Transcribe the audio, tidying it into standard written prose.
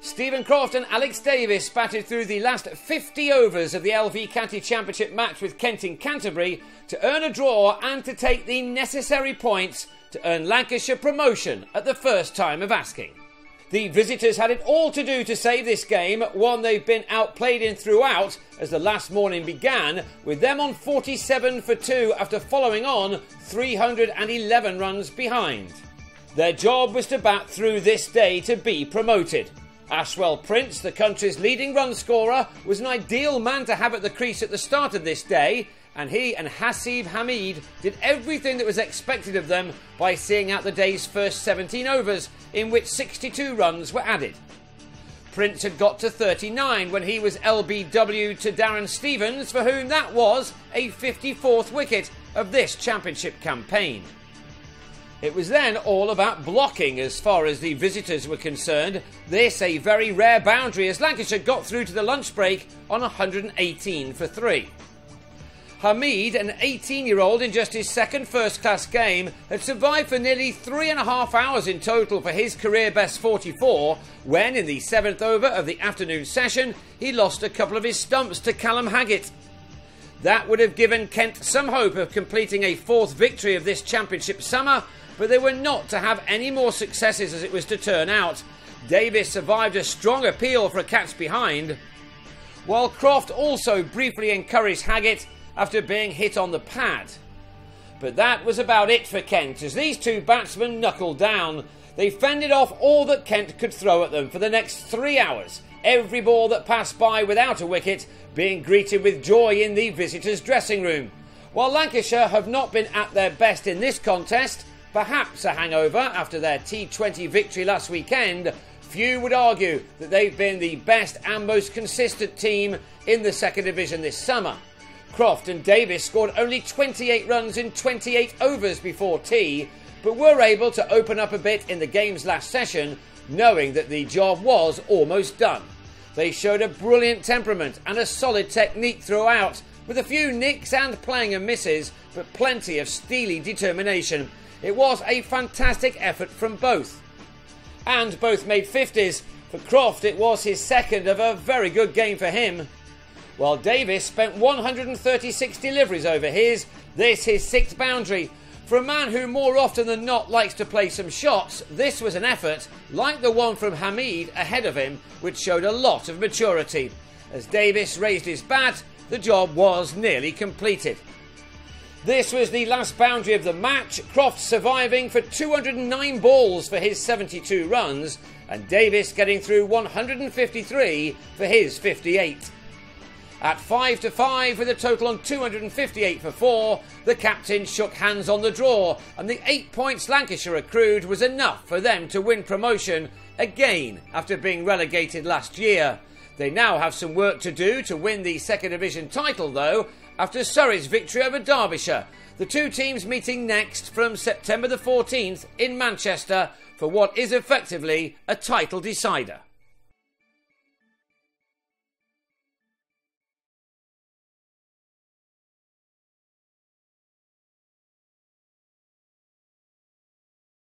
Stephen Croft and Alex Davis batted through the last 50 overs of the LV County Championship match with Kent in Canterbury to earn a draw and to take the necessary points to earn Lancashire promotion at the first time of asking. The visitors had it all to do to save this game, one they've been outplayed in throughout as the last morning began, with them on 47 for 2 after following on 311 runs behind. Their job was to bat through this day to be promoted. Ashwell Prince, the country's leading run scorer, was an ideal man to have at the crease at the start of this day, and he and Hasib Hamid did everything that was expected of them by seeing out the day's first 17 overs, in which 62 runs were added. Prince had got to 39 when he was LBW to Darren Stevens, for whom that was a 54th wicket of this championship campaign. It was then all about blocking as far as the visitors were concerned. This a very rare boundary as Lancashire got through to the lunch break on 118 for 3. Hamid, an 18-year-old in just his second first-class game, had survived for nearly 3.5 hours in total for his career best 44, when in the 7th over of the afternoon session he lost a couple of his stumps to Callum Haggett. That would have given Kent some hope of completing a 4th victory of this championship summer, but they were not to have any more successes as it was to turn out. Davis survived a strong appeal for a catch behind, while Croft also briefly encouraged Haggett after being hit on the pad. But that was about it for Kent, as these two batsmen knuckled down. They fended off all that Kent could throw at them for the next 3 hours, every ball that passed by without a wicket being greeted with joy in the visitors' dressing room. While Lancashire have not been at their best in this contest, perhaps a hangover after their T20 victory last weekend, few would argue that they've been the best and most consistent team in the second division this summer. Croft and Davis scored only 28 runs in 28 overs before tea, but were able to open up a bit in the game's last session, knowing that the job was almost done. They showed a brilliant temperament and a solid technique throughout, with a few nicks and playing and misses, but plenty of steely determination. It was a fantastic effort from both. And both made 50s. For Croft, it was his second of a very good game for him. While Davis spent 136 deliveries over his 6th boundary. For a man who more often than not likes to play some shots, this was an effort, like the one from Hamid ahead of him, which showed a lot of maturity. As Davis raised his bat, the job was nearly completed. This was the last boundary of the match, Croft surviving for 209 balls for his 72 runs, and Davis getting through 153 for his 58. At 5 to 5 with a total on 258 for 4, the captain shook hands on the draw, and the 8 points Lancashire accrued was enough for them to win promotion again after being relegated last year. They now have some work to do to win the second division title though, after Surrey's victory over Derbyshire. The two teams meeting next from September the 14th in Manchester for what is effectively a title decider.